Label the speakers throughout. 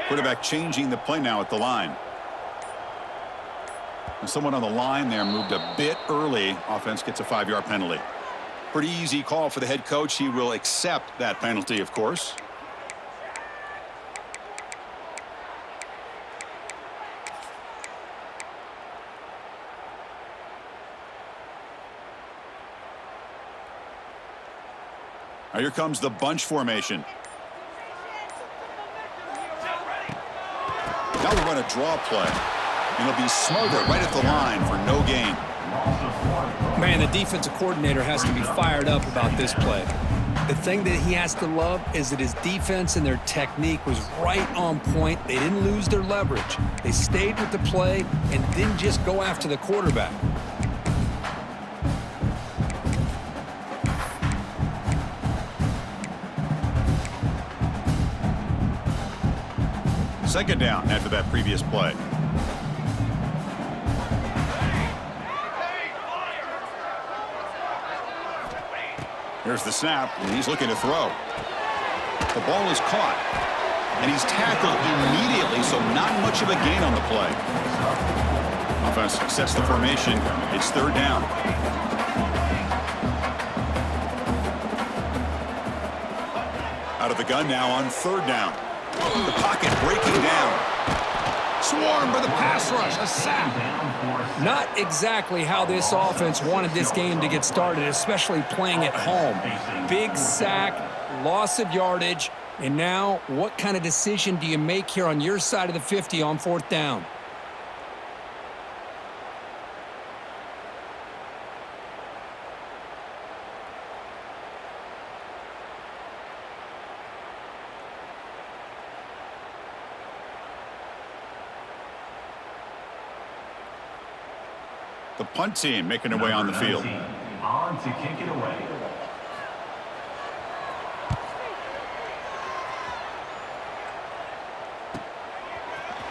Speaker 1: Quarterback changing the play now at the line. And someone on the line there moved a bit early. Offense gets a 5-yard penalty. Pretty easy call for the head coach. He will accept that penalty, of course. Now here comes the bunch formation. Now we run a draw play. And it'll be Smother right at the line for no gain.
Speaker 2: Man, the defensive coordinator has to be fired up about this play. The thing that he has to love is that his defense and their technique was right on point. They didn't lose their leverage. They stayed with the play and didn't just go after the quarterback.
Speaker 1: Second down after that previous play. Here's the snap, and he's looking to throw. The ball is caught, and he's tackled immediately, so not much of a gain on the play. Offense sets the formation. It's third down. Out of the gun now on third down. The pocket breaking down. Swarmed by the pass rush. A sack.
Speaker 2: Not exactly how this offense wanted this game to get started, especially playing at home. Big sack, loss of yardage, and now what kind of decision do you make here on your side of the 50 on fourth down?
Speaker 1: The punt team making their way on the field.
Speaker 3: On to kick it away.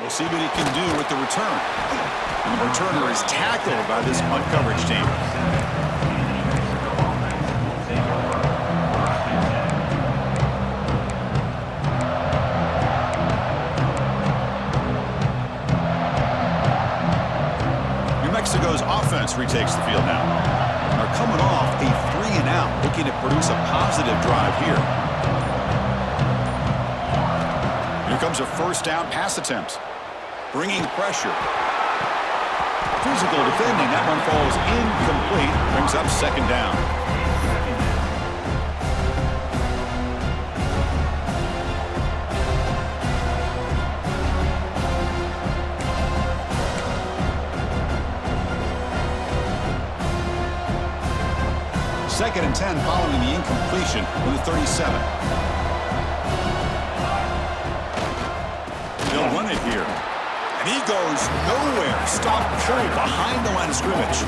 Speaker 1: We'll see what he can do with the return. And the returner is tackled by this punt coverage team. Mexico's offense retakes the field now. They're coming off a 3-and-out, looking to produce a positive drive here. Here comes a first down pass attempt. Bringing pressure. Physical defending. That one falls incomplete. Brings up second down. Second and 10 following the incompletion from the 37. They'll run it here. And he goes nowhere. Stopped cold behind the line of scrimmage.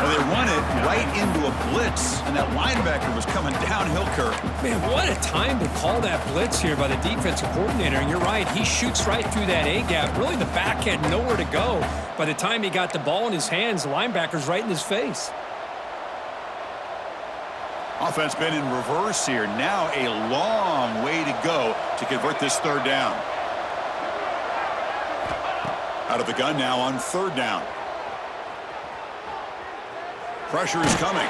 Speaker 1: Well, they run it right into a blitz, and that linebacker was coming downhill, Kirk.
Speaker 2: Man, what a time to call that blitz here by the defensive coordinator. And you're right, he shoots right through that A-gap. Really, the back had nowhere to go. By the time he got the ball in his hands, the linebacker's right in his face.
Speaker 1: Offense been in reverse here. Now a long way to go to convert this third down. Out of the gun now on third down. Pressure is coming.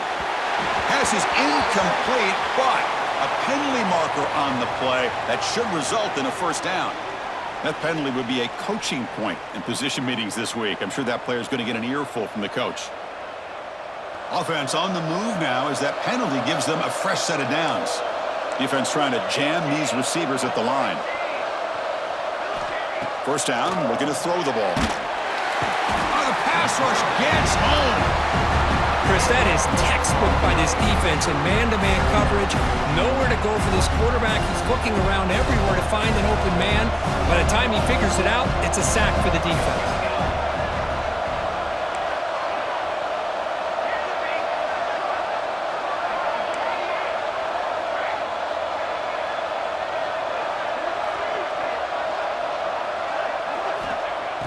Speaker 1: Pass is incomplete, but a penalty marker on the play that should result in a first down. That penalty would be a coaching point in position meetings this week. I'm sure that player is going to get an earful from the coach. Offense on the move now as that penalty gives them a fresh set of downs. Defense trying to jam these receivers at the line. First down, looking to throw the ball. Oh, the pass rush gets home.
Speaker 2: Chris, that is textbook by this defense in man-to-man coverage. Nowhere to go for this quarterback. He's looking around everywhere to find an open man. By the time he figures it out, it's a sack for the defense.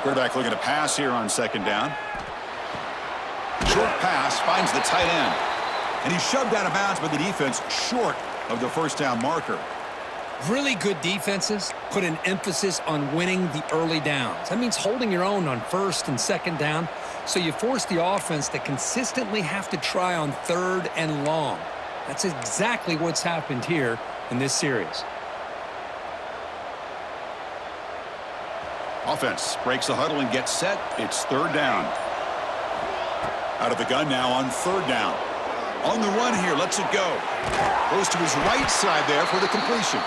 Speaker 1: Quarterback looking to pass here on second down. Short pass finds the tight end. And he's shoved out of bounds by the defense short of the first down marker.
Speaker 2: Really good defenses put an emphasis on winning the early downs. That means holding your own on first and second down, so you force the offense to consistently have to try on third and long. That's exactly what's happened here in this series.
Speaker 1: Offense breaks the huddle and gets set. It's third down. Out of the gun now on third down. On the run here, lets it go. Goes to his right side there for the completion.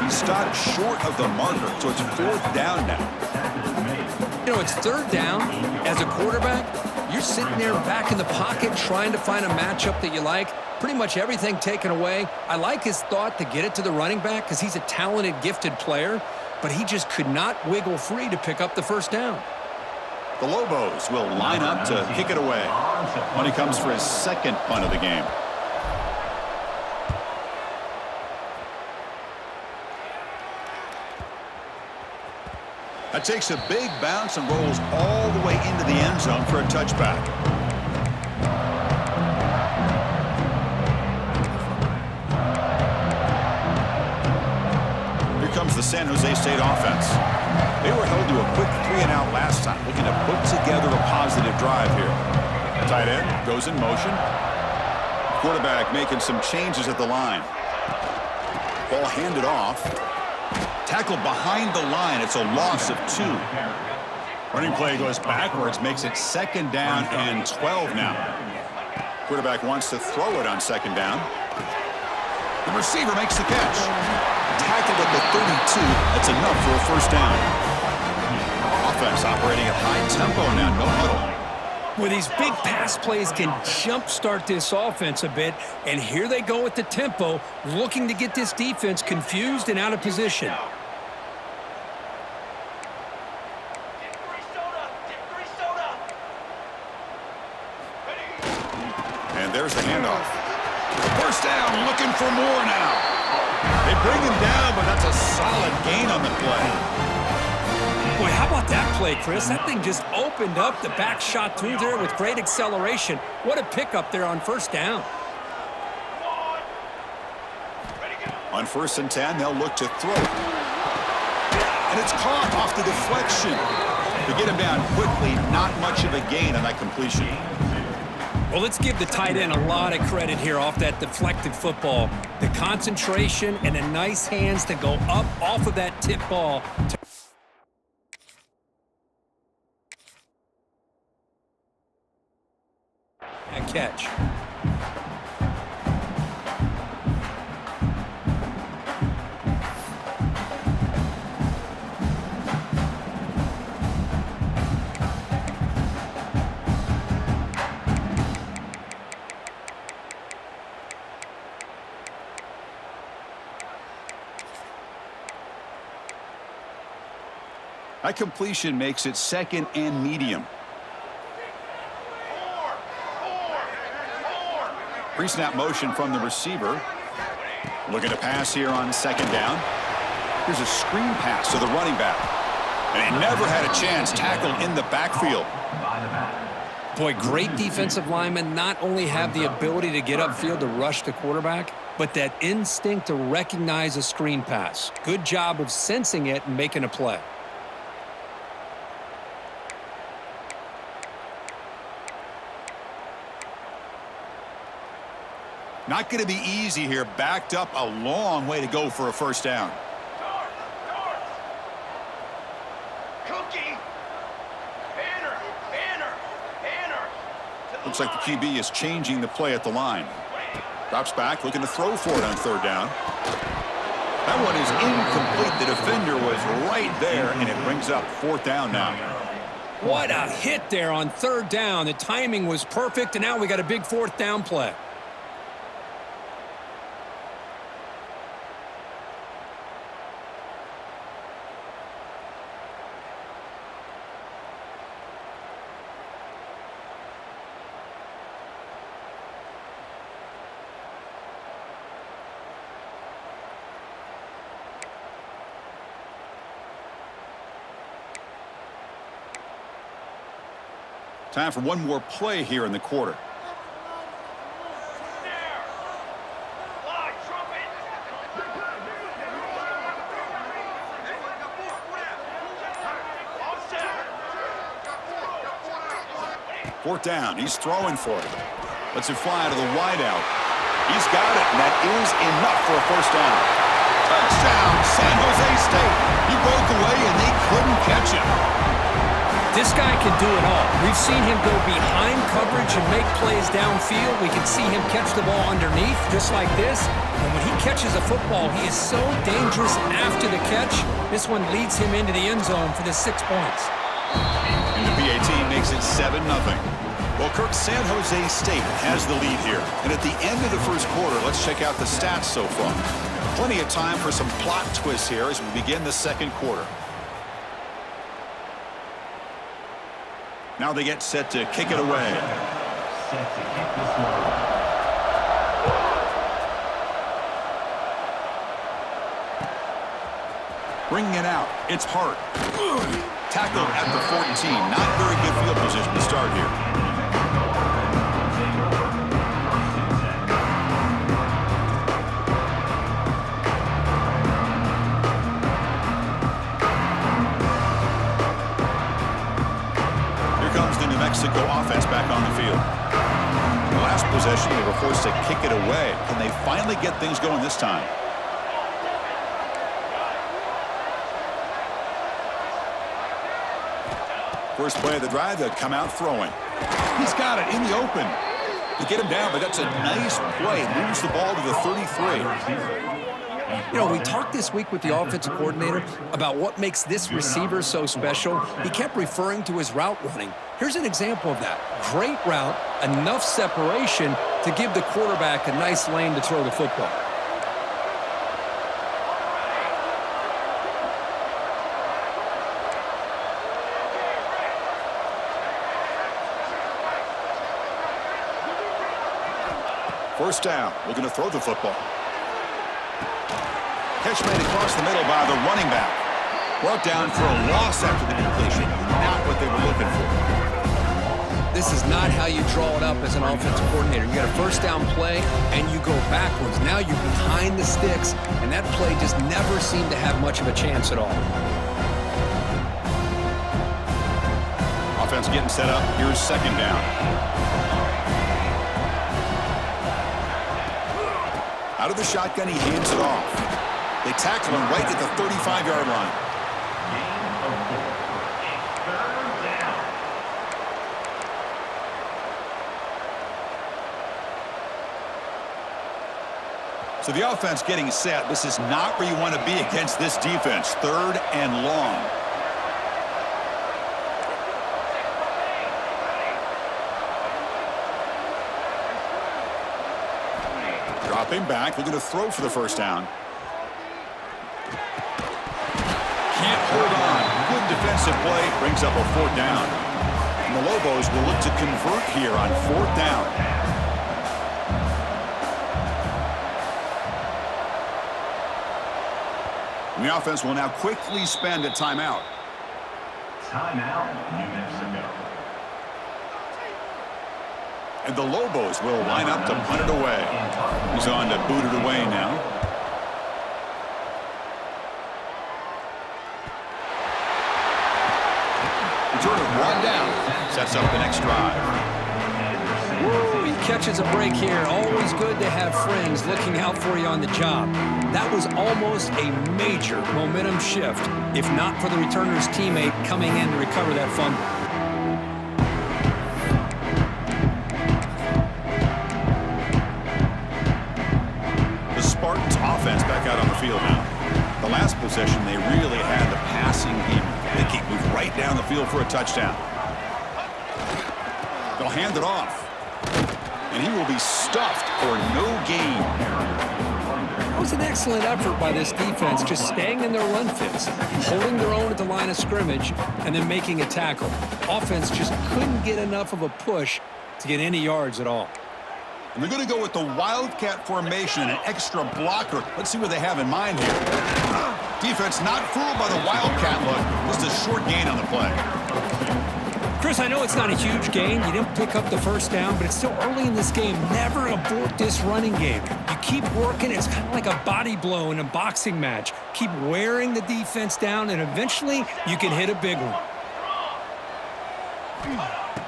Speaker 1: He stopped short of the marker, so it's fourth down now.
Speaker 2: You know, it's third down. As a quarterback, you're sitting there back in the pocket trying to find a matchup that you like. Pretty much everything taken away. I like his thought to get it to the running back because he's a talented, gifted player, but he just could not wiggle free to pick up the first down.
Speaker 1: The Lobos will line up to kick it away when he comes for his second punt of the game. That takes a big bounce and rolls all the way into the end zone for a touchback. Here comes the San Jose State offense. They were held to a quick 3-and-out last time, looking to put together a positive drive here. The tight end goes in motion. Quarterback making some changes at the line. Ball handed off. Tackled behind the line. It's a loss of 2. Running play goes backwards, makes it second down and 12 now. Quarterback wants to throw it on second down. The receiver makes the catch. Tackled at the 32. That's enough for a first down. Offense operating at high tempo now, no huddle.
Speaker 2: Well, these big pass plays can jumpstart this offense a bit, and here they go with the tempo, looking to get this defense confused and out of position.
Speaker 1: And there's the handoff. First down, looking for more now. They bring him down, but that's a solid gain on the play.
Speaker 2: Boy, how about that play, Chris? That thing just opened up. The back shot through there with great acceleration. What a pickup there on first down.
Speaker 1: On 1st and 10, they'll look to throw. And it's caught off the deflection. To get him down quickly, not much of a gain on that completion.
Speaker 2: Well, let's give the tight end a lot of credit here off that deflected football. The concentration and the nice hands to go up off of that tip ball. That catch.
Speaker 1: That completion makes it second and medium. Pre-snap motion from the receiver. Looking to pass here on second down. Here's a screen pass to the running back. And he never had a chance, tackled in the backfield.
Speaker 2: Boy, great defensive linemen not only have the ability to get upfield to rush the quarterback, but that instinct to recognize a screen pass. Good job of sensing it and making a play.
Speaker 1: Not going to be easy here. Backed up a long way to go for a first down. Looks like the QB is changing the play at the line. Drops back, looking to throw for it on third down. That one is incomplete. The defender was right there, and it brings up fourth down now.
Speaker 2: What a hit there on third down. The timing was perfect, and now we got a big fourth down play.
Speaker 1: Time for one more play here in the quarter. Fourth down. He's throwing for it. Lets it fly to the wideout. He's got it, and that is enough for a first down. Touchdown, San Jose State. He broke away, and they couldn't catch him.
Speaker 2: This guy can do it all. We've seen him go behind coverage and make plays downfield. We can see him catch the ball underneath, just like this. And when he catches a football, he is so dangerous after the catch. This one leads him into the end zone for the 6 points.
Speaker 1: And the PAT makes it 7-0. Well, Kirk, San Jose State has the lead here. And at the end of the first quarter, let's check out the stats so far. Plenty of time for some plot twists here as we begin the second quarter. Now they get set to kick it away.
Speaker 3: Set to kick this one.
Speaker 1: Bringing it out. It's Hart. Tackled at the 14. Not very good field position to start here. Mexico offense back on the field. The last possession, they were forced to kick it away. Can they finally get things going this time? First play of the drive, they'll come out throwing. He's got it in the open. They get him down, but that's a nice play. Moves the ball to the 33.
Speaker 2: You know, we talked this week with the offensive coordinator about what makes this receiver so special. He kept referring to his route running. Here's an example of that. Great route, enough separation to give the quarterback a nice lane to throw the football.
Speaker 1: First down, we're going to throw the football. Catch made across the middle by the running back. Brought down for a loss after the completion. Not what they were looking for.
Speaker 2: This is not how you draw it up as an offensive coordinator. You got a first down play, and you go backwards. Now you're behind the sticks, and that play just never seemed to have much of a chance at all.
Speaker 1: Offense getting set up. Here's second down. Out of the shotgun, he hands it off. They tackle him right at the 35-yard line. So the offense getting set. This is not where you want to be against this defense. Third and long. Dropping back. We're going to throw for the first down. Can't hold on. Good defensive play. Brings up a fourth down. And the Lobos will look to convert here on fourth down. And the offense will now quickly spend a timeout.
Speaker 3: Timeout, New Mexico.
Speaker 1: And the Lobos will line up to punt it away. He's on to boot it away now. Return it one down. Sets up the next drive.
Speaker 2: Woo, he catches a break here. Always good to have friends looking out for you on the job. That was almost a major momentum shift, if not for the returner's teammate coming in to recover that fumble.
Speaker 1: The Spartans offense back out on the field now. The last possession, they really had the passing game. They keep moving right down the field for a touchdown. They'll hand it off. And he will be stuffed for no gain.
Speaker 2: That was an excellent effort by this defense, just staying in their run fits, holding their own at the line of scrimmage, and then making a tackle. Offense just couldn't get enough of a push to get any yards at all.
Speaker 1: And they're going to go with the Wildcat formation and an extra blocker. Let's see what they have in mind here. Defense not fooled by the Wildcat look. Just a short gain on the play.
Speaker 2: Chris, I know it's not a huge gain. You didn't pick up the first down, but it's still early in this game. Never abort this running game. You keep working. It's kind of like a body blow in a boxing match. Keep wearing the defense down, and eventually you can hit a big one.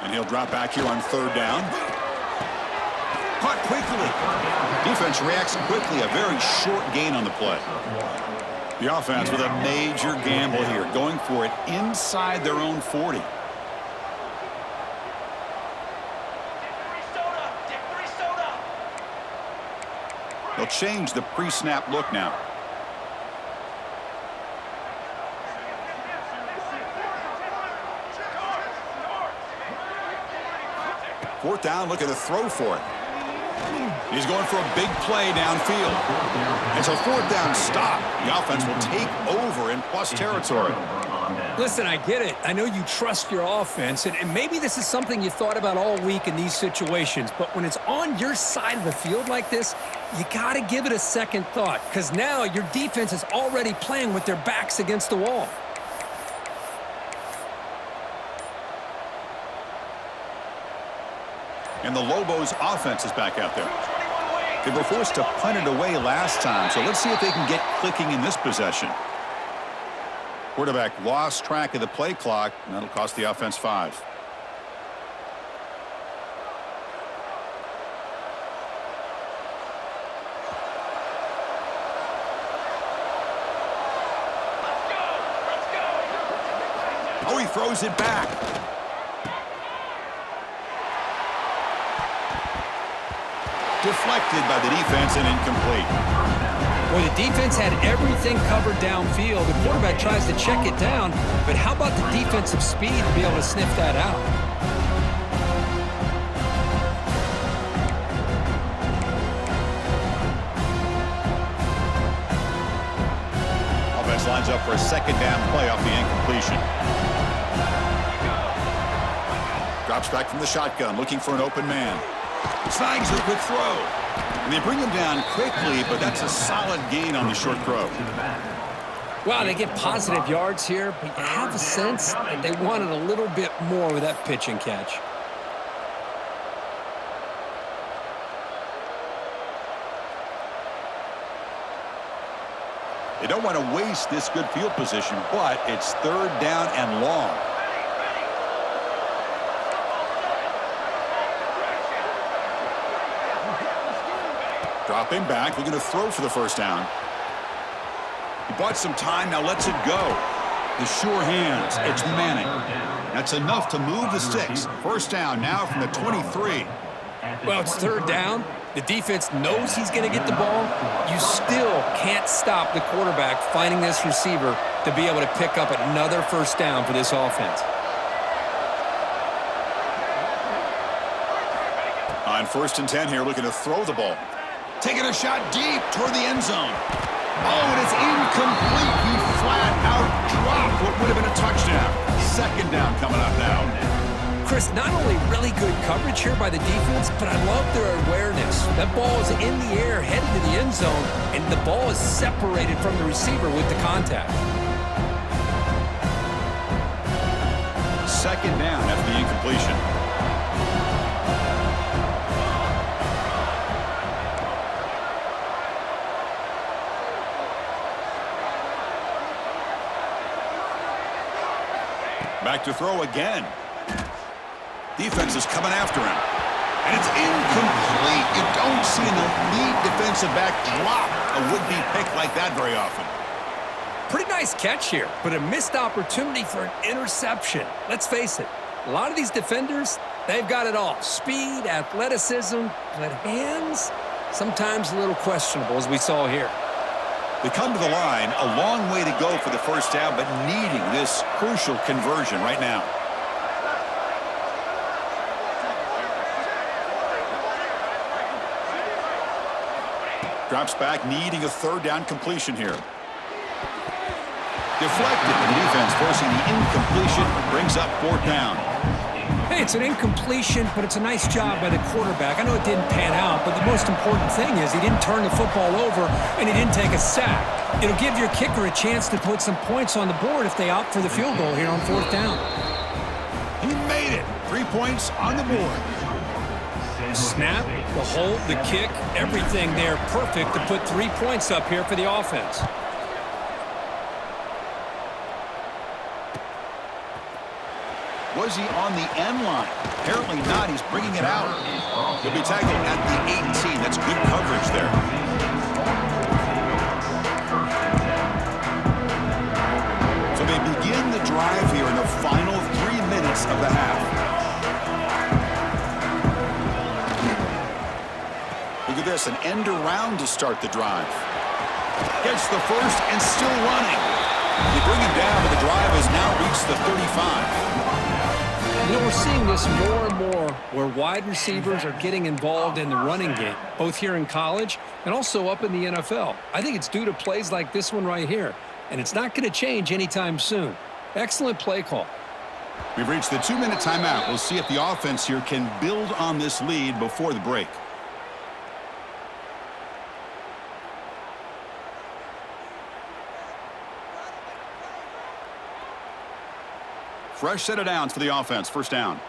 Speaker 1: And he'll drop back here on third down. Caught quickly. Defense reacts quickly. A very short gain on the play. The offense with a major gamble here, going for it inside their own 40. They'll change the pre-snap look now. Fourth down, looking to throw for it. He's going for a big play downfield. It's a fourth down stop. The offense will take over in plus territory.
Speaker 2: Listen, I get it. I know you trust your offense, and maybe this is something you thought about all week in these situations, but when it's on your side of the field like this, you got to give it a second thought, because now your defense is already playing with their backs against the wall.
Speaker 1: And the Lobos offense is back out there. They were forced to punt it away last time, so let's see if they can get clicking in this possession. Quarterback lost track of the play clock, and that'll cost the offense 5. Oh, he throws it back. Deflected by the defense and incomplete.
Speaker 2: Well, the defense had everything covered downfield. The quarterback tries to check it down, but how about the defensive speed to be able to sniff that out?
Speaker 1: Offense lines up for a second down play off the incompletion. Drops back from the shotgun, looking for an open man. Snags a quick throw. And they bring him down quickly, but that's a solid gain on the short throw.
Speaker 2: Well, they get positive yards here, but you have a sense that they wanted a little bit more with that pitch and catch.
Speaker 1: They don't want to waste this good field position, but it's third down and long. Dropping back, looking to throw for the first down. He bought some time, now lets it go. The sure hands, it's Manning. That's enough to move the sticks. First down now from the 23.
Speaker 2: Well, it's third down. The defense knows he's going to get the ball. You still can't stop the quarterback finding this receiver to be able to pick up another first down for this offense.
Speaker 1: On 1st and 10 here, looking to throw the ball. Taking a shot deep toward the end zone. Oh, and it's incomplete. He flat out dropped what would have been a touchdown. Second down coming up now.
Speaker 2: Chris, not only really good coverage here by the defense, but I love their awareness. That ball is in the air, headed to the end zone, and the ball is separated from the receiver with the contact.
Speaker 1: Second down after the incompletion. Back to throw again. Defense is coming after him. And it's incomplete. You don't see an elite defensive back drop a would-be pick like that very often.
Speaker 2: Pretty nice catch here, but a missed opportunity for an interception. Let's face it, a lot of these defenders, they've got it all. Speed, athleticism, but hands, sometimes a little questionable, as we saw here.
Speaker 1: They come to the line, a long way to go for the first down, but needing this crucial conversion right now. Drops back, needing a third down completion here. Deflected, the defense forcing the incompletion, brings up fourth down.
Speaker 2: Hey, it's an incompletion, but it's a nice job by the quarterback. I know it didn't pan out, but the most important thing is he didn't turn the football over and he didn't take a sack. It'll give your kicker a chance to put some points on the board if they opt for the field goal here on fourth down.
Speaker 1: He made it. 3 points on the board.
Speaker 2: Snap, the hold, the kick, everything there perfect to put 3 points up here for the offense.
Speaker 1: was he on the end line? Apparently not. He's bringing it out. He'll be tackled at the 18. That's good coverage there. So they begin the drive here in the final 3 minutes of the half. Look at this, an end around to start the drive. Gets the first and still running. They bring him down, but the drive has now reached the 35.
Speaker 2: You know, we're seeing this more and more where wide receivers are getting involved in the running game, both here in college and also up in the NFL. I think it's due to plays like this one right here, and it's not going to change anytime soon. Excellent play call.
Speaker 1: We've reached the 2-minute timeout. We'll see if the offense here can build on this lead before the break. Fresh set of downs for the offense. First down.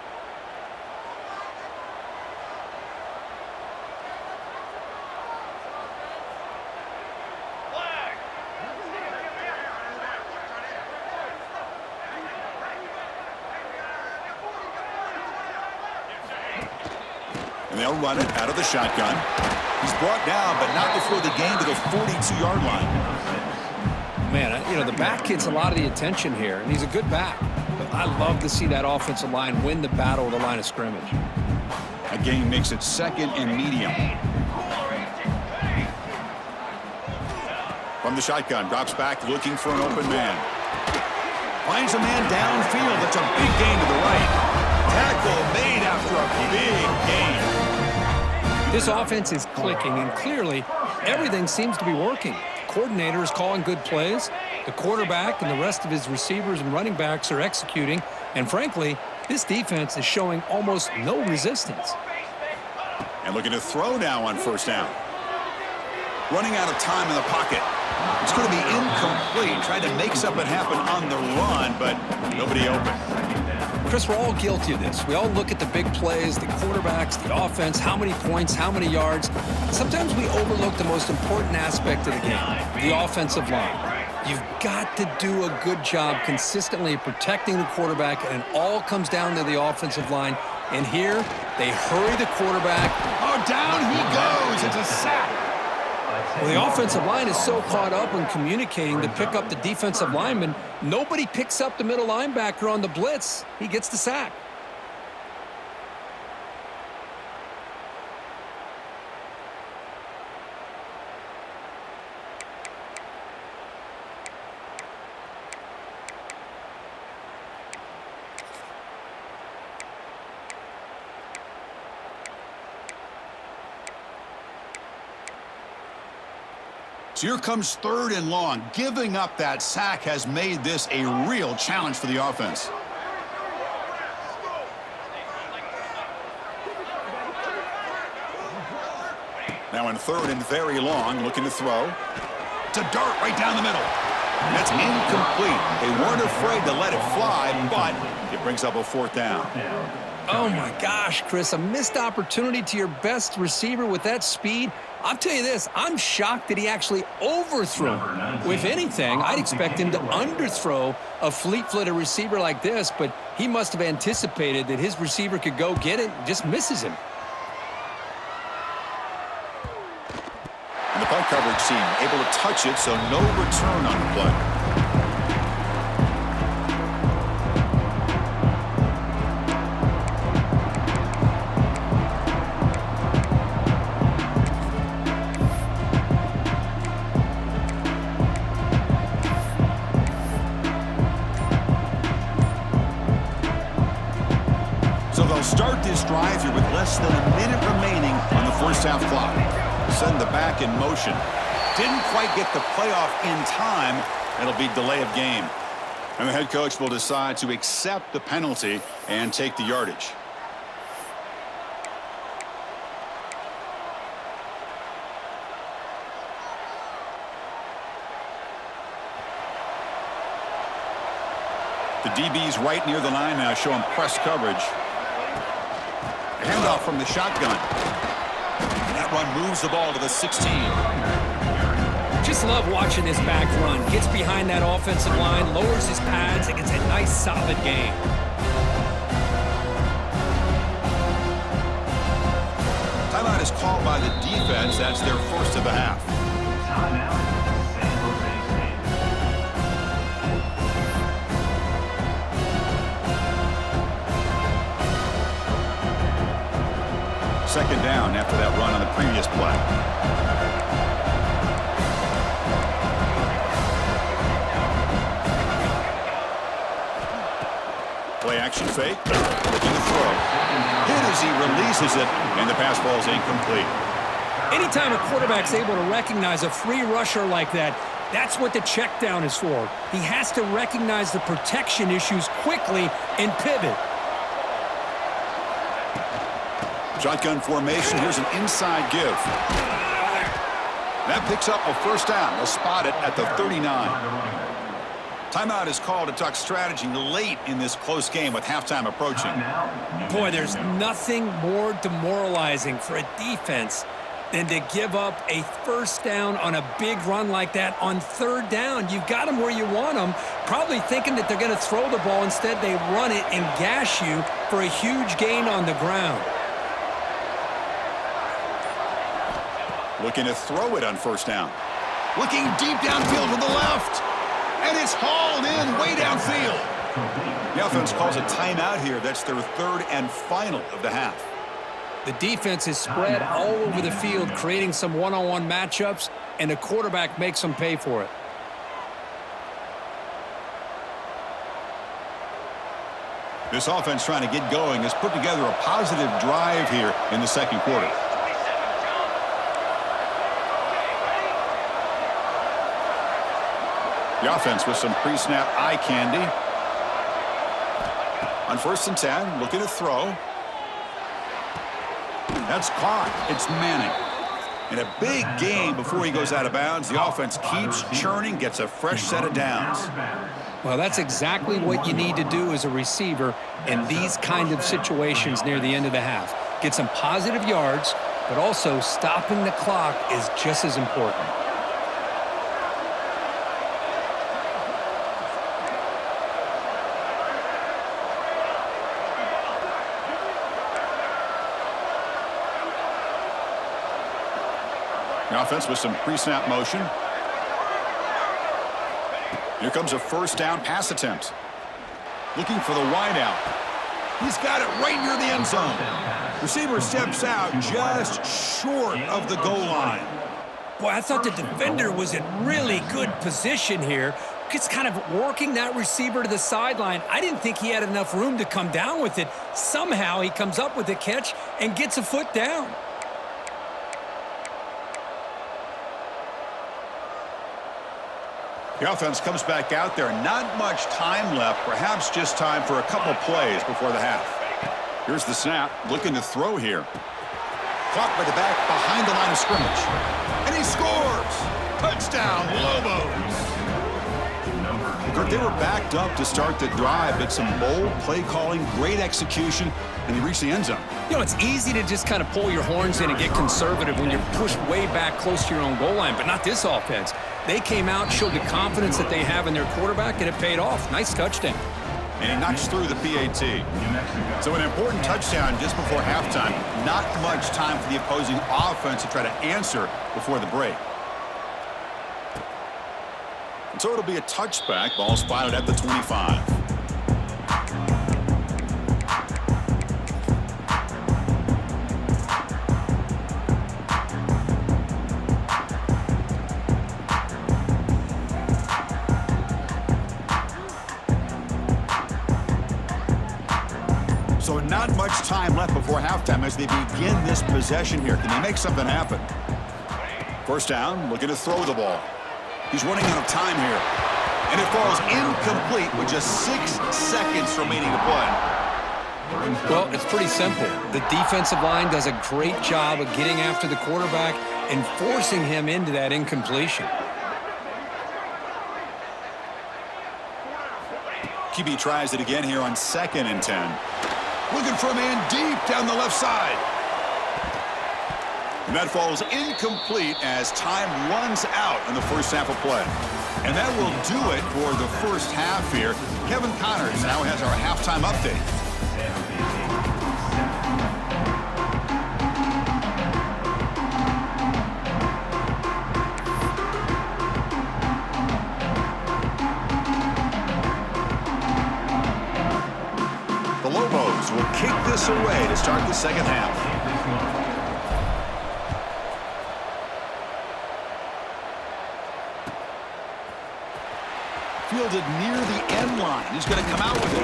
Speaker 1: And they'll run it out of the shotgun. He's brought down, but not before the gain to the 42-yard line.
Speaker 2: Man, you know, the back gets a lot of the attention here, and he's a good back. But I love to see that offensive line win the battle of the line of scrimmage.
Speaker 1: That gain makes it second and medium. From the shotgun, drops back looking for an open man. Finds a man downfield. That's a big gain to the right. Tackle made after a big gain.
Speaker 2: This offense is clicking, and clearly everything seems to be working. The coordinator is calling good plays. The quarterback and the rest of his receivers and running backs are executing. And frankly, this defense is showing almost no resistance.
Speaker 1: And looking to throw now on first down. Running out of time in the pocket. It's going to be incomplete. Tried to make something happen on the run, but nobody open.
Speaker 2: Chris, we're all guilty of this. We all look at the big plays, the quarterbacks, the offense, how many points, how many yards. Sometimes we overlook the most important aspect of the game, the offensive line. You've got to do a good job consistently protecting the quarterback, and it all comes down to the offensive line. And here, they hurry the quarterback.
Speaker 1: Oh, down he goes. It's a sack.
Speaker 2: Well, the offensive line is so caught up in communicating to pick up the defensive lineman, nobody picks up the middle linebacker on the blitz. He gets the sack.
Speaker 1: So here comes third and long. Giving up that sack has made this a real challenge for the offense. Now in third and very long, looking to throw. It's a dart right down the middle. That's incomplete. They weren't afraid to let it fly, but it brings up a fourth down.
Speaker 2: Oh, my gosh, Chris, a missed opportunity to your best receiver with that speed. I'll tell you this, I'm shocked that he actually overthrew. If anything, I'd expect him to underthrow a fleet-footed receiver like this, but he must have anticipated that his receiver could go get it and just misses him.
Speaker 1: And the punt coverage team able to touch it, so no return on the play. Start this drive here with less than a minute remaining on the first half clock. Send the back in motion. Didn't quite get the playoff in time. It'll be delay of game. And the head coach will decide to accept the penalty and take the yardage. The DB's right near the line now, showing press coverage. Handoff from the shotgun. That run moves the ball to the 16.
Speaker 2: Just love watching this back run. Gets behind that offensive line, lowers his pads, and gets a nice solid gain.
Speaker 1: Timeout is called by the defense. That's their first of the half.
Speaker 3: Timeout, San Jose State.
Speaker 1: Second down after that run on the previous play. Play action fake. Looking to throw. Hit as he releases it, and the pass ball is incomplete.
Speaker 2: Anytime a quarterback's able to recognize a free rusher like that, that's what the check down is for. He has to recognize the protection issues quickly and pivot.
Speaker 1: Shotgun formation. Here's an inside give. That picks up a first down. They'll spot it at the 39. Timeout is called to talk strategy late in this close game with halftime approaching.
Speaker 2: Boy, there's nothing more demoralizing for a defense than to give up a first down on a big run like that on third down. You've got them where you want them, probably thinking that they're going to throw the ball. Instead, they run it and gash you for a huge gain on the ground.
Speaker 1: Looking to throw it on first down. Looking deep downfield to the left. And it's hauled in way downfield. The offense calls a timeout here. That's their third and final of the half.
Speaker 2: The defense is spread all over the field, creating some one-on-one matchups, and the quarterback makes them pay for it.
Speaker 1: This offense trying to get going has put together a positive drive here in the second quarter. The offense with some pre-snap eye candy. On first and 10, looking to throw. That's caught. It's Manning. In a big game before he goes out of bounds, the offense keeps churning, gets a fresh set of downs.
Speaker 2: Well, that's exactly what you need to do as a receiver in these kind of situations near the end of the half. Get some positive yards, but also stopping the clock is just as important.
Speaker 1: The offense with some pre-snap motion. Here comes a first down pass attempt. Looking for the wideout. He's got it right near the end zone. Receiver steps out just short of the goal line.
Speaker 2: Boy, I thought the defender was in really good position here. Just kind of working that receiver to the sideline. I didn't think he had enough room to come down with it. Somehow he comes up with the catch and gets a foot down.
Speaker 1: The offense comes back out there. Not much time left. Perhaps just time for a couple plays before the half. Here's the snap. Looking to throw here. Caught by the back behind the line of scrimmage. And he scores! Touchdown, Lobos! Kurt, they were backed up to start the drive, but some bold play calling, great execution, and they reached the end zone.
Speaker 2: You know, it's easy to just kind of pull your horns in and get conservative when you're pushed way back close to your own goal line, but not this offense. They came out, showed the confidence that they have in their quarterback, and it paid off. Nice touchdown.
Speaker 1: And he knocks through the PAT. So an important touchdown just before halftime. Not much time for the opposing offense to try to answer before the break. And so it'll be a touchback. Ball spotted at the 25. So not much time left before halftime as they begin this possession here. Can they make something happen? First down, looking to throw the ball. He's running out of time here. And it falls incomplete with just 6 seconds remaining to play.
Speaker 2: Well, it's pretty simple. The defensive line does a great job of getting after the quarterback and forcing him into that incompletion.
Speaker 1: QB tries it again here on 2nd and 10. Looking for a man deep down the left side. And that falls incomplete as time runs out in the first half of play. And that will do it for the first half here. Kevin Connors now has our halftime update. kick this away to start the second half. Fielded near the end line. He's going to come out with it.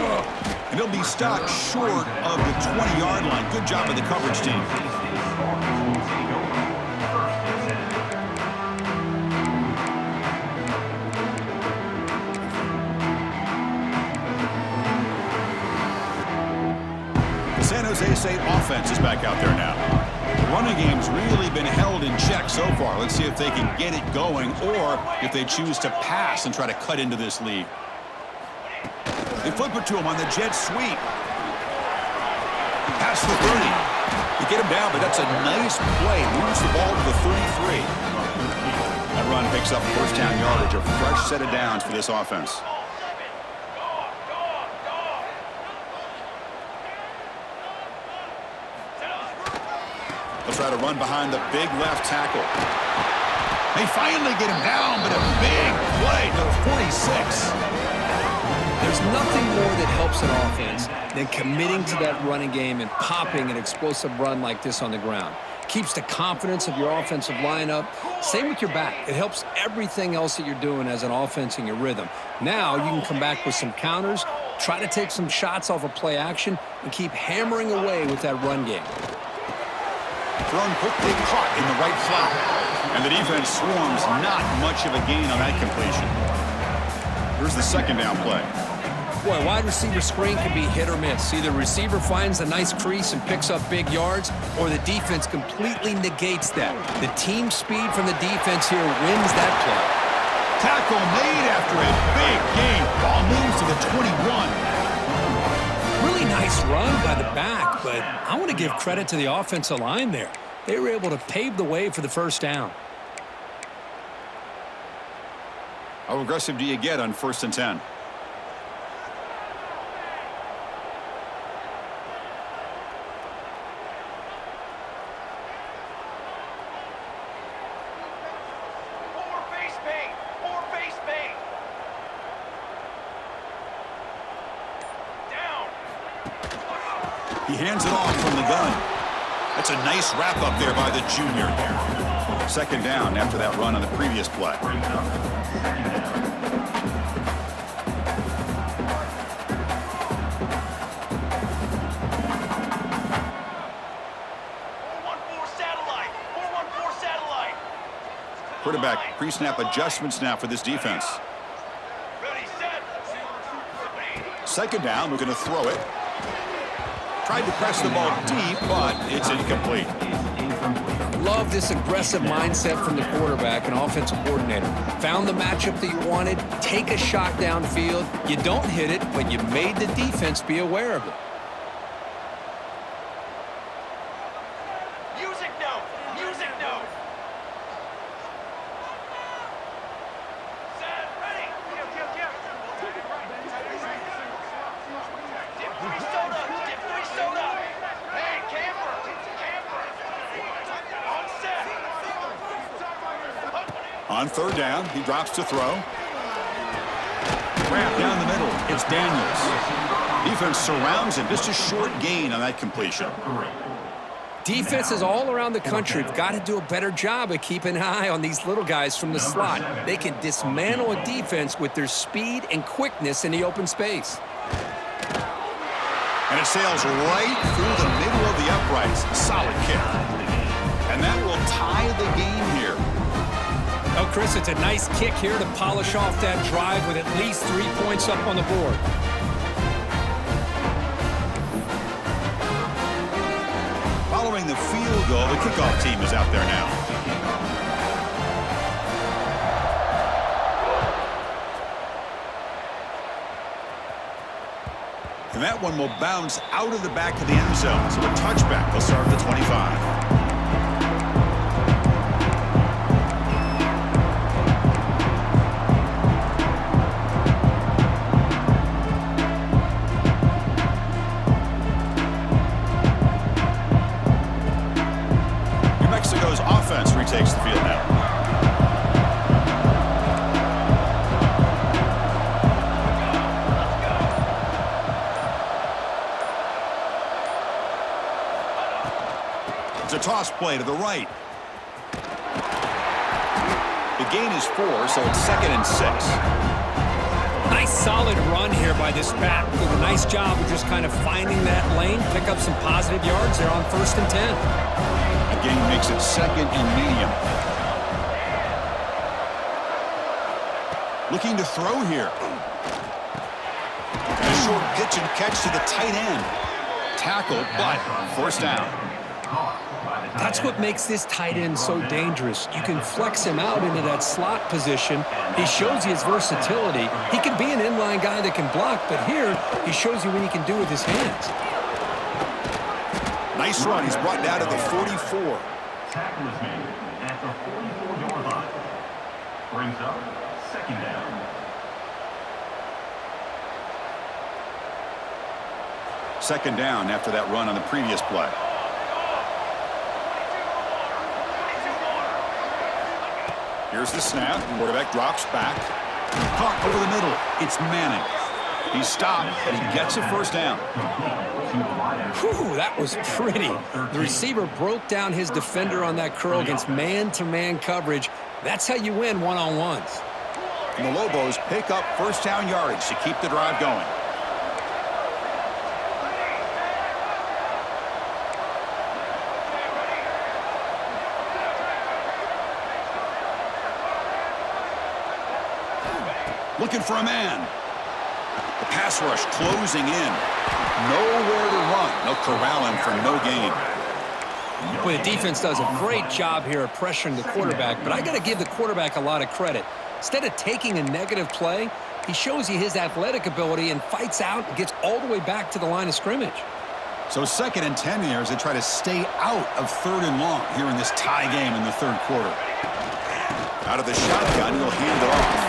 Speaker 1: And he'll be stopped short of the 20-yard line. Good job of the coverage team. The San Jose State offense is back out there now. The running game's really been held in check so far. Let's see if they can get it going or if they choose to pass and try to cut into this lead. They flip it to him on the jet sweep. Pass for 30. They get him down, but that's a nice play. Moves the ball to the 33. That run picks up first down yardage, a fresh set of downs for this offense. They'll try to run behind the big left tackle. They finally get him down, but a big play to the 46.
Speaker 2: There's nothing more that helps an offense than committing to that running game and popping an explosive run like this on the ground. Keeps the confidence of your offensive lineup. Same with your back. It helps everything else that you're doing as an offense in your rhythm. Now you can come back with some counters, try to take some shots off of play action, and keep hammering away with that run game.
Speaker 1: Thrown quickly, caught in the right flat. And the defense swarms, not much of a gain on that completion. Here's the second down play.
Speaker 2: Boy, wide receiver screen can be hit or miss. Either receiver finds a nice crease and picks up big yards, or the defense completely negates that. The team speed from the defense here wins that play.
Speaker 1: Tackle made after a big gain. Ball moves to the 21.
Speaker 2: Really nice run by the back, but I want to give credit to the offensive line there. They were able to pave the way for the first down.
Speaker 1: How aggressive do you get on 1st and 10? He hands it off from the gun. That's a nice wrap up there by the junior. Second down after that run on the previous play. Quarterback pre-snap adjustments now for this defense. Second down, we're going to throw it. Tried to press the ball deep, but it's incomplete.
Speaker 2: Love this aggressive mindset from the quarterback and offensive coordinator. Found the matchup that you wanted, take a shot downfield. You don't hit it, but you made the defense be aware of it.
Speaker 4: Music note. Set, ready. Dip three soda. Hey, camper. On set.
Speaker 1: On third down, he drops to throw. Wrap down the middle. It's Daniels. Defense surrounds him. Just a short gain on that completion.
Speaker 2: Defenses all around the country have got to do a better job of keeping an eye on these little guys from the slot. They can dismantle a defense with their speed and quickness in the open space.
Speaker 1: And it sails right through the middle of the uprights. Solid kick. And that will tie the game here.
Speaker 2: Oh, Chris, it's a nice kick here to polish off that drive with at least 3 points up on the board.
Speaker 1: Following the field goal, the kickoff team is out there now. And that one will bounce out of the back of the end zone. So a touchback will start at the 25. Offense retakes the field now. Cross play to the right. The gain is 4, so it's 2nd and 6.
Speaker 2: Nice solid run here by this back with a nice job of just kind of finding that lane, pick up some positive yards there on 1st and 10.
Speaker 1: The gain makes it 2nd and medium. Looking to throw here. And a short pitch and catch to the tight end. Tackle, but 1st down.
Speaker 2: That's what makes this tight end so dangerous. You can flex him out into that slot position. He shows you his versatility. He can be an inline guy that can block, but here he shows you what he can do with his hands.
Speaker 1: Nice run. He's brought down to the 44.
Speaker 3: Tackle is made at the 44-yard line. Brings up 2nd down.
Speaker 1: Second down after that run on the previous play. Here's the snap. Quarterback drops back. Caught over the middle. It's Manning. He's stopped, and he gets a 1st down.
Speaker 2: Whew, that was pretty. The receiver broke down his defender on that curl against man-to-man coverage. That's how you win one-on-ones.
Speaker 1: And the Lobos pick up 1st down yardage to keep the drive going. Looking for a man. The pass rush closing in. Nowhere to run. They'll corral him for no gain.
Speaker 2: Well, the defense does a great job here of pressuring the quarterback, but I got to give the quarterback a lot of credit. Instead of taking a negative play, he shows you his athletic ability and fights out and gets all the way back to the line of scrimmage.
Speaker 1: So 2nd and 10 here as they try to stay out of 3rd and long here in this tie game in the 3rd quarter. Out of the shotgun, he'll hand it off.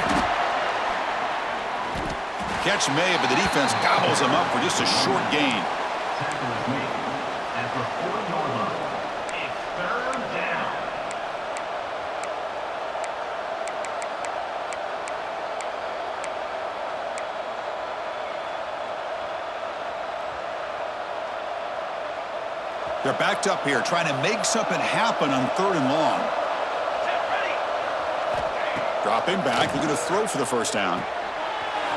Speaker 1: Catch made, but the defense gobbles him up for just a short gain.
Speaker 3: Tackle is made at the 4-yard line. It's 3rd down.
Speaker 1: They're backed up here, trying to make something happen on 3rd and long. Dropping back, looking to throw for the 1st down.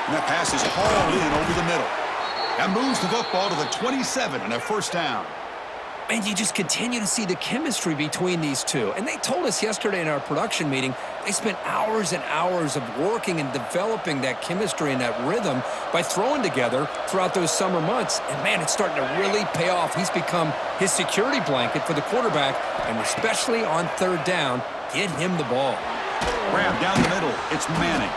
Speaker 1: And that pass is hauled in over the middle. That moves the football to the 27 and a 1st down.
Speaker 2: And you just continue to see the chemistry between these two. And they told us yesterday in our production meeting, they spent hours and hours of working and developing that chemistry and that rhythm by throwing together throughout those summer months. And, man, it's starting to really pay off. He's become his security blanket for the quarterback, and especially on 3rd down, get him the ball.
Speaker 1: Grab down the middle. It's Manning.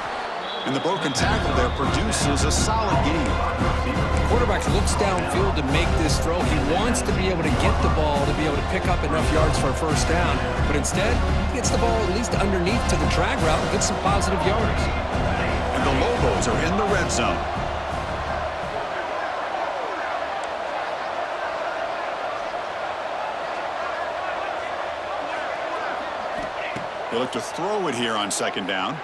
Speaker 1: And the broken tackle there produces a solid gain.
Speaker 2: The quarterback looks downfield to make this throw. He wants to be able to get the ball to be able to pick up enough yards for a 1st down. But instead, he gets the ball at least underneath to the drag route and gets some positive yards.
Speaker 1: And the Lobos are in the red zone. They look to throw it here on 2nd down.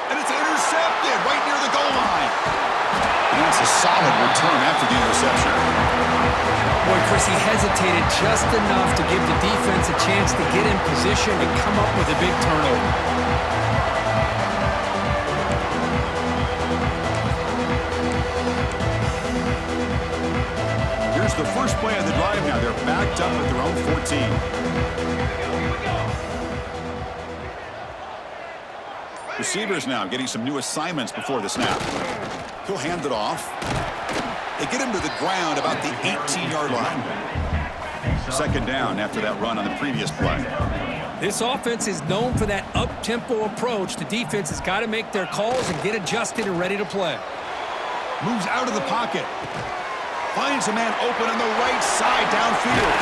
Speaker 1: And it's intercepted right near the goal line. And that's a solid return after the interception.
Speaker 2: Boy, Chris, he hesitated just enough to give the defense a chance to get in position and come up with a big turnover.
Speaker 1: Here's the first play of the drive now. They're backed up at their own 14. Receivers now getting some new assignments before the snap. He'll hand it off. They get him to the ground about the 18-yard line. 2nd down after that run on the previous play.
Speaker 2: This offense is known for that up-tempo approach. The defense has got to make their calls and get adjusted and ready to play.
Speaker 1: Moves out of the pocket. Finds a man open on the right side downfield.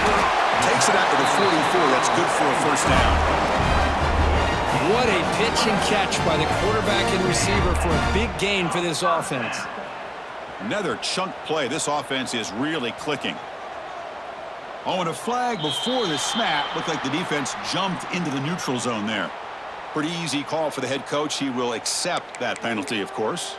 Speaker 1: Takes it out to the 44. That's good for a 1st down.
Speaker 2: What a pitch and catch by the quarterback and receiver for a big gain for this offense.
Speaker 1: Another chunk play. This offense is really clicking. Oh, and a flag before the snap. Looked like the defense jumped into the neutral zone there. Pretty easy call for the head coach. He will accept that penalty, of course.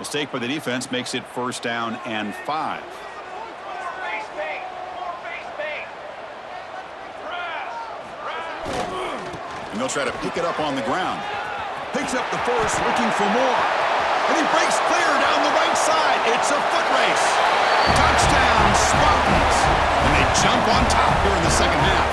Speaker 1: Mistake by the defense makes it 1st down and 5.
Speaker 4: More face paint. More face paint. Press.
Speaker 1: And they'll try to pick it up on the ground. Picks up the first, looking for more. And he breaks clear down the right side. It's a foot race. Touchdown, Spartans. And they jump on top here in the second half.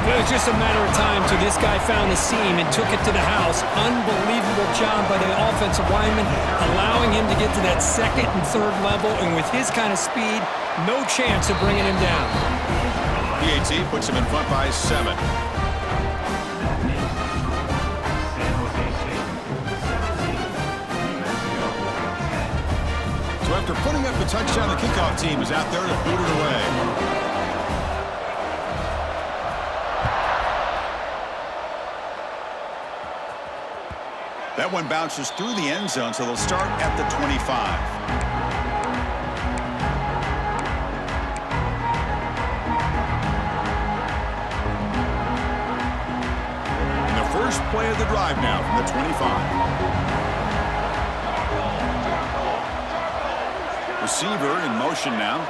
Speaker 2: It was just a matter of time till this guy found the seam and took it to the house. Unbelievable job by the offensive lineman, allowing him to get to that 2nd and 3rd level, and with his kind of speed, no chance of bringing him down.
Speaker 1: PAT puts him in front by 7. So after putting up the touchdown, the kickoff team is out there to boot it away. That one bounces through the end zone, so they'll start at the 25. And the first play of the drive now from the 25. Receiver in motion now.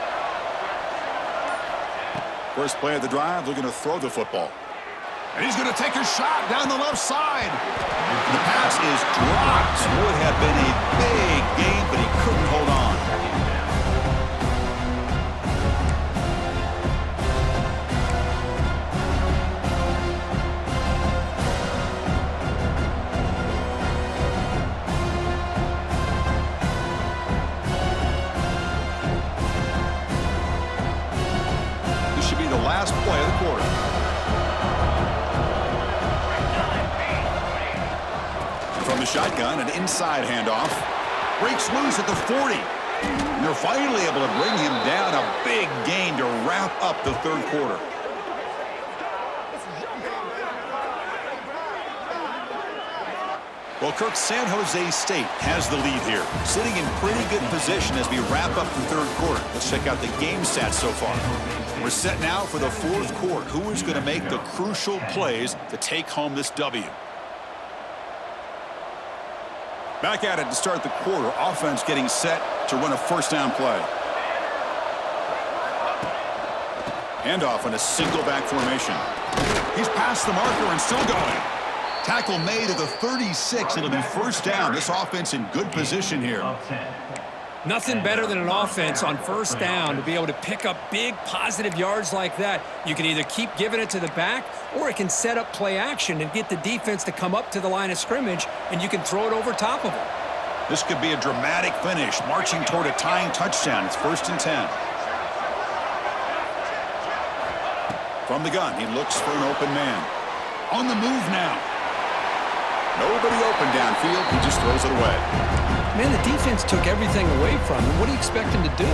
Speaker 1: First play of the drive, they're going to throw the football. And he's going to take a shot down the left side. And the pass is dropped. Would have been a big gain, but he couldn't hold on. This should be the last play of the quarter. From the shotgun, an inside handoff. Breaks loose at the 40. And they're finally able to bring him down. A big gain to wrap up the 3rd quarter. Well, Kirk, San Jose State has the lead here, sitting in pretty good position as we wrap up the 3rd quarter. Let's check out the game stats so far. We're set now for the 4th quarter. Who is going to make the crucial plays to take home this W? Back at it to start the quarter. Offense getting set to run a 1st down play. Handoff in a single back formation. He's past the marker and still going. Tackle made at the 36. It'll be 1st down. This offense in good position here.
Speaker 2: Nothing better than an offense on 1st down to be able to pick up big positive yards like that. You can either keep giving it to the back, or it can set up play action and get the defense to come up to the line of scrimmage, and you can throw it over top of them.
Speaker 1: This could be a dramatic finish, marching toward a tying touchdown. It's 1st and 10. From the gun, he looks for an open man. On the move now. Nobody open downfield. He just throws it away.
Speaker 2: Man, the defense took everything away from him. What do you expect him to do?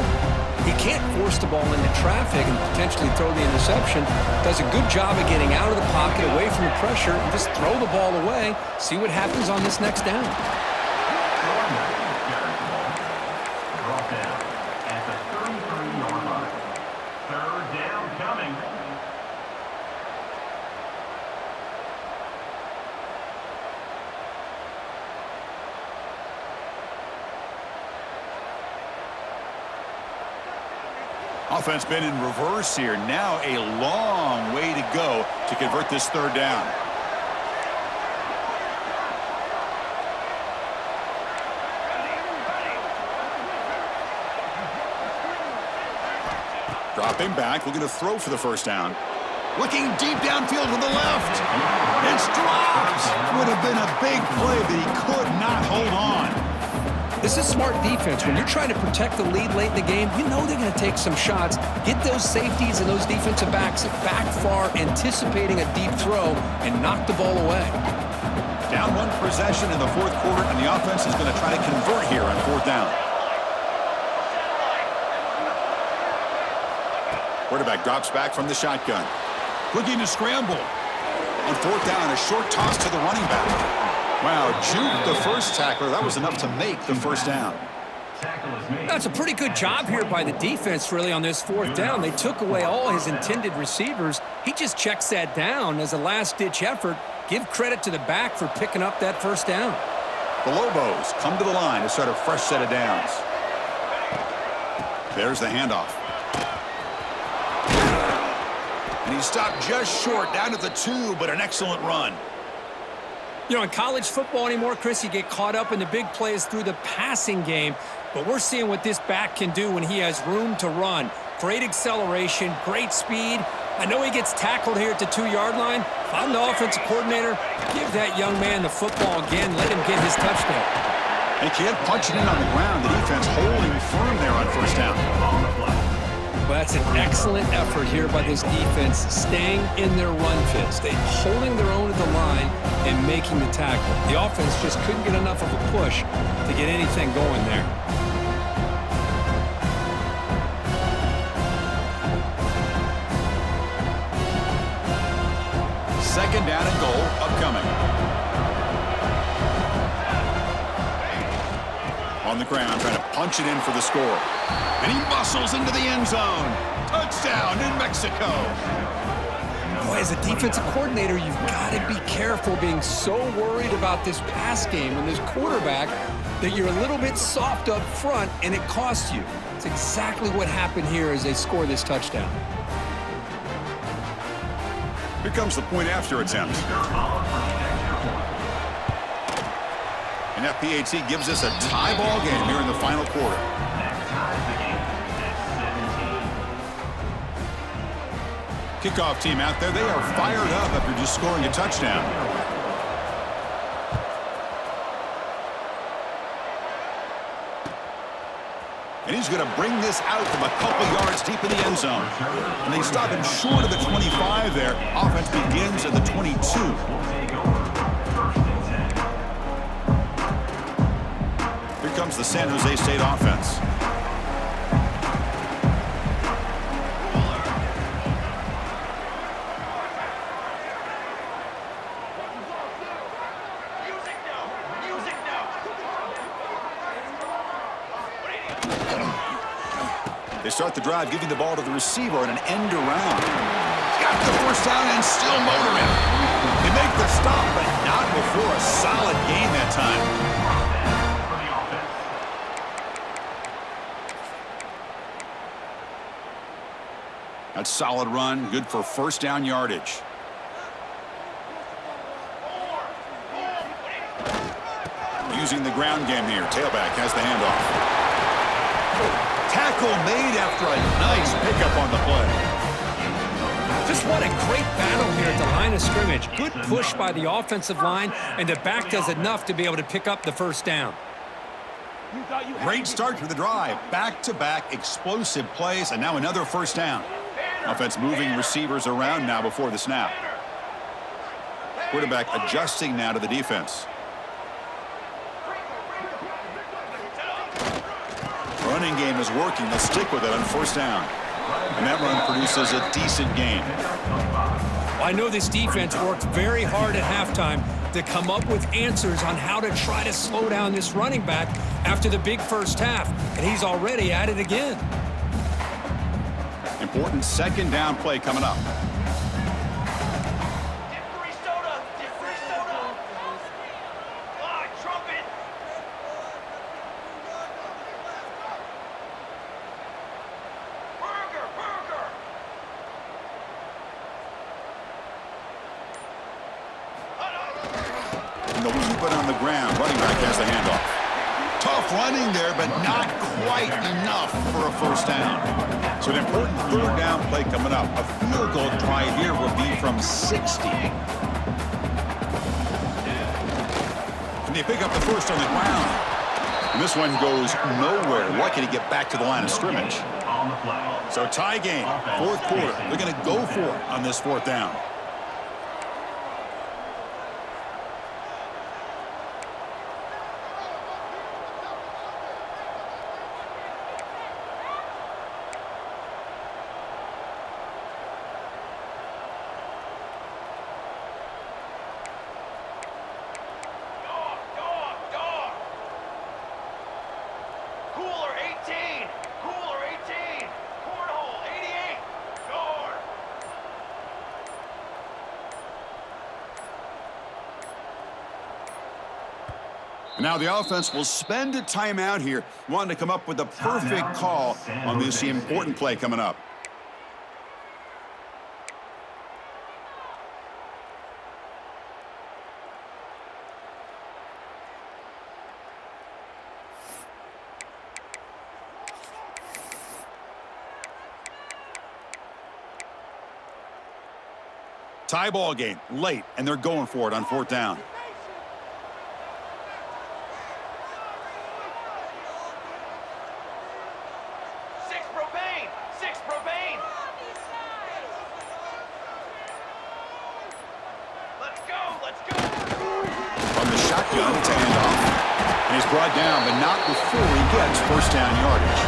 Speaker 2: He can't force the ball into traffic and potentially throw the interception. Does a good job of getting out of the pocket, away from the pressure, and just throw the ball away. See what happens on this next down.
Speaker 3: Brought down at the 33-yard line. 3rd down coming.
Speaker 1: Offense been in reverse here. Now a long way to go to convert this 3rd down. Dropping back, looking to throw for the 1st down. Looking deep downfield to the left. It's dropped. Would have been a big play, but he could not hold on.
Speaker 2: This is smart defense. When you're trying to protect the lead late in the game, you know they're going to take some shots. Get those safeties and those defensive backs back far, anticipating a deep throw, and knock the ball away.
Speaker 1: Down 1 possession in the 4th quarter, and the offense is going to try to convert here on 4th down. Quarterback drops back from the shotgun. Looking to scramble. On 4th down, a short toss to the running back. Wow, juked the first tackler. That was enough to make the 1st down.
Speaker 2: That's a pretty good job here by the defense, really, on this 4th down. They took away all his intended receivers. He just checks that down as a last-ditch effort. Give credit to the back for picking up that 1st down.
Speaker 1: The Lobos come to the line to start a fresh set of downs. There's the handoff. And he stopped just short, down to the 2, but an excellent run.
Speaker 2: You know, in college football anymore, Chris, you get caught up in the big plays through the passing game, but we're seeing what this back can do when he has room to run. Great acceleration, great speed. I know he gets tackled here at the 2-yard line. If I'm the offensive coordinator, give that young man the football again. Let him get his touchdown.
Speaker 1: They can't punch it in on the ground. The defense holding firm there on first down.
Speaker 2: Well, that's an excellent effort here by this defense, staying in their run fits. They holding their own at the line and making the tackle. The offense just couldn't get enough of a push to get anything going there.
Speaker 1: Second down and goal upcoming. On the ground, trying to punch it in for the score. And he muscles into the end zone. Touchdown, New Mexico.
Speaker 2: Boy, as a defensive coordinator, you've got to be careful being so worried about this pass game and this quarterback that you're a little bit soft up front and it costs you. It's exactly what happened here as they score this touchdown.
Speaker 1: Here comes the point after attempt. And that PAT gives us a tie ball game here in the final quarter. Kickoff team out there, they are fired up after just scoring a touchdown. And he's going to bring this out from a couple yards deep in the end zone. And they stop him short of the 25 there. Offense begins at the 22. Here comes the San Jose State offense. They start the drive, giving the ball to the receiver on an end around. Got the first down and still motoring. They make the stop, but not before a solid gain that time. That's solid run, good for first down yardage. Using the ground game here. Tailback has the handoff. Tackle made after a nice pickup on the play.
Speaker 2: Just what a great battle here at the line of scrimmage. Good push by the offensive line, and the back does enough to be able to pick up the first down.
Speaker 1: Great start to the drive. Back-to-back explosive plays, and now another first down. Offense moving receivers around now before the snap. Quarterback adjusting now to the defense. Running game is working. They'll stick with it on first down. And that run produces a decent gain.
Speaker 2: I know this defense worked very hard at halftime to come up with answers on how to try to slow down this running back after the big first half. And he's already at it again.
Speaker 1: Important second down play coming up. They'll keep it on the ground. Running back has the handoff. Tough running there, but not quite enough for a first down. So an important third down play coming up. A field goal try here will be from 60. Can they pick up the first on the ground? And this one goes nowhere. Lucky to get back to the line of scrimmage. So tie game, fourth quarter. They're going to go for it on this fourth down. Now the offense will spend a timeout here, wanting to come up with the perfect call on this important play coming up. Tie ball game, late, and they're going for it on 4th down.
Speaker 4: Six propane. Let's go.
Speaker 1: From the shotgun to handoff. And he's brought down, but not before he gets 1st down yardage.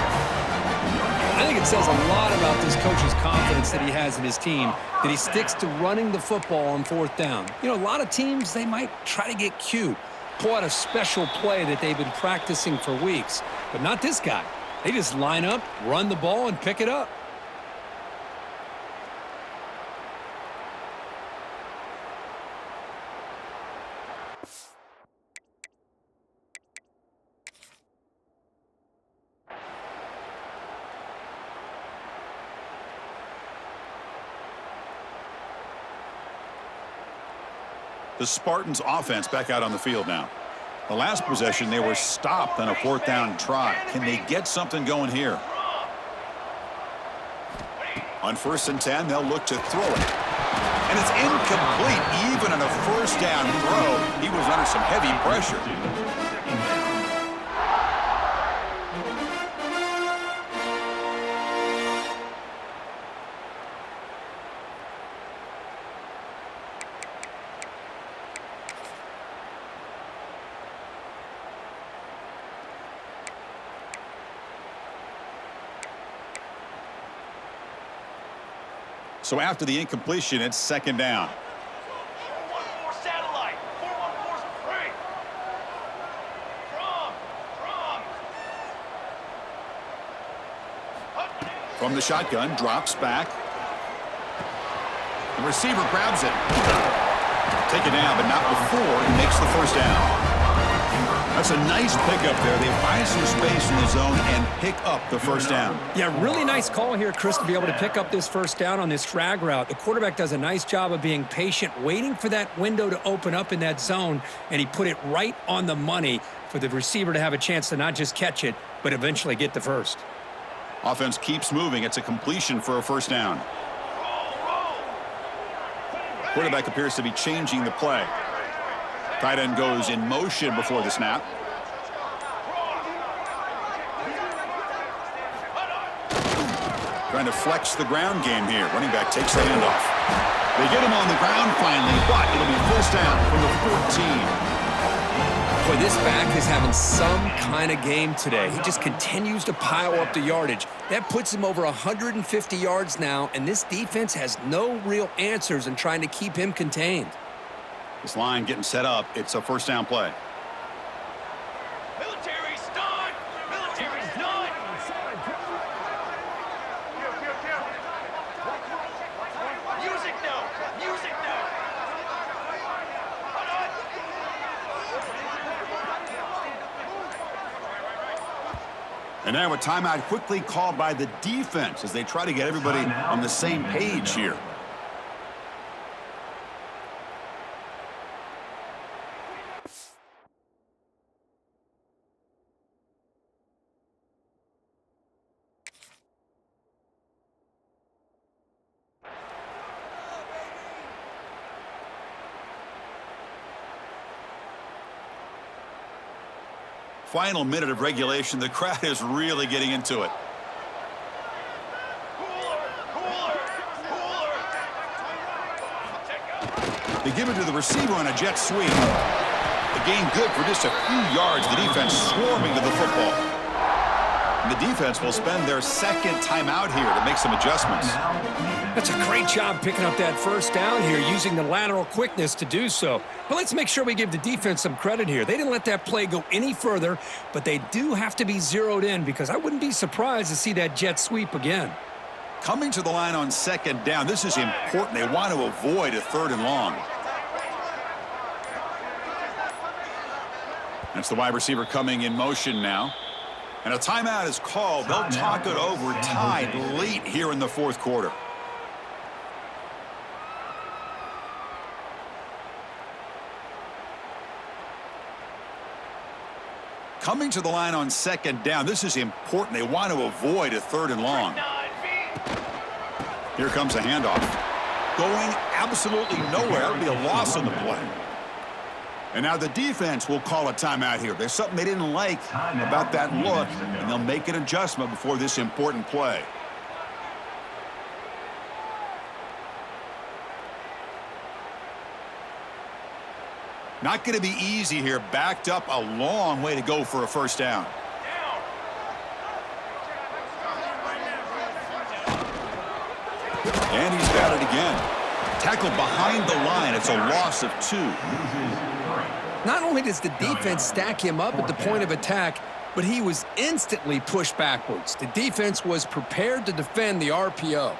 Speaker 2: I think it says a lot about this coach's confidence that he has in his team, that he sticks to running the football on 4th down. You know, a lot of teams, they might try to get cute, pull out a special play that they've been practicing for weeks, but not this guy. They just line up, run the ball, and pick it up.
Speaker 1: The Spartans offense back out on the field now. The last possession, they were stopped on a 4th down try. Can they get something going here? On 1st and 10, they'll look to throw it. And it's incomplete. Even on a 1st down throw, he was under some heavy pressure. So after the incompletion, it's 2nd down.
Speaker 4: 4-1-4 satellite. 4-1-4's free.
Speaker 1: From the shotgun, drops back. The receiver grabs it. Take it down, but not before he makes the 1st down. That's a nice pickup there. They find some space in the zone and pick up the 1st down.
Speaker 2: Yeah, really nice call here, Chris, to be able to pick up this 1st down on this drag route. The quarterback does a nice job of being patient, waiting for that window to open up in that zone, and he put it right on the money for the receiver to have a chance to not just catch it, but eventually get the 1st.
Speaker 1: Offense keeps moving. It's a completion for a 1st down. Quarterback appears to be changing the play. Tight end goes in motion before the snap. Trying to flex the ground game here. Running back takes the handoff. They get him on the ground finally, but it'll be 1st down from the 14.
Speaker 2: Boy, this back is having some kind of game today. He just continues to pile up the yardage. That puts him over 150 yards now, and this defense has no real answers in trying to keep him contained.
Speaker 1: This line getting set up. It's a 1st down play.
Speaker 4: Military's done. Military's done. Music note. Music note.
Speaker 1: And now a timeout quickly called by the defense as they try to get everybody on the same page here. Final minute of regulation. The crowd is really getting into it. They give it to the receiver on a jet sweep. The gain good for just a few yards. The defense swarming to the football. And the defense will spend their 2nd timeout here to make some adjustments.
Speaker 2: That's a great job picking up that 1st down here, using the lateral quickness to do so. But let's make sure we give the defense some credit here. They didn't let that play go any further, but they do have to be zeroed in, because I wouldn't be surprised to see that jet sweep again.
Speaker 1: Coming to the line on 2nd down, this is important. They want to avoid a 3rd and long. That's the wide receiver coming in motion now. And a timeout is called. They'll talk it over, tied late here in the fourth quarter. Coming to the line on second down. This is important. They want to avoid a third and long. Here comes a handoff. Going absolutely nowhere. It'll be a loss on the play. And now the defense will call a timeout here. There's something they didn't like about that look, and they'll make an adjustment before this important play. Not going to be easy here. Backed up a long way to go for a first down. And he's got it again. Tackled behind the line. It's a loss of 2.
Speaker 2: Not only does the defense stack him up at the point of attack, but he was instantly pushed backwards. The defense was prepared to defend the RPO.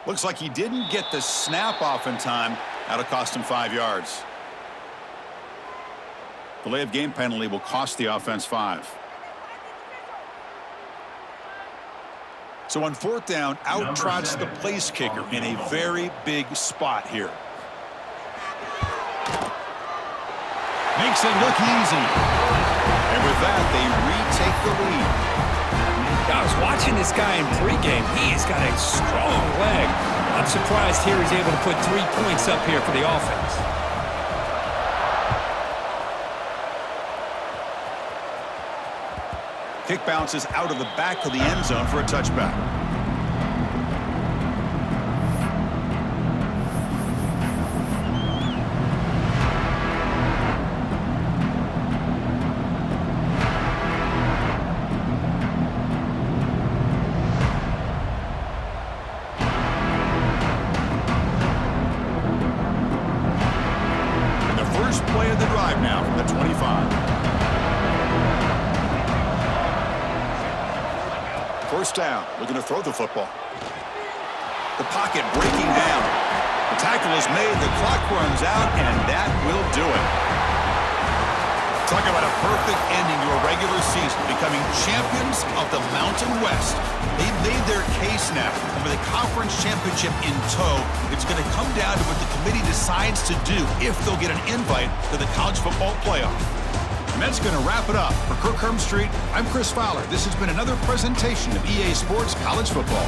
Speaker 1: Looks like he didn't get the snap off in time. That'll cost him 5 yards. Delay of game penalty will cost the offense 5. So on fourth down, out trots the place kicker in a very big spot here. Makes it look easy. And with that, they retake the lead.
Speaker 2: I was watching this guy in pregame. He's got a strong leg. I'm surprised here he's able to put 3 points up here for the offense.
Speaker 1: Kick bounces out of the back of the end zone for a touchback. Play of the drive now from the 25. First down, looking to throw the football. The pocket breaking down. The tackle is made, the clock runs out, and that will do it. Talk about a perfect ending to a regular season, becoming champions of the Mountain West. They've made their case now, and with a conference championship in tow, it's going to come down to what the committee decides to do if they'll get an invite to the college football playoff. And that's going to wrap it up. For Kirk Street, I'm Chris Fowler. This has been another presentation of EA Sports College Football.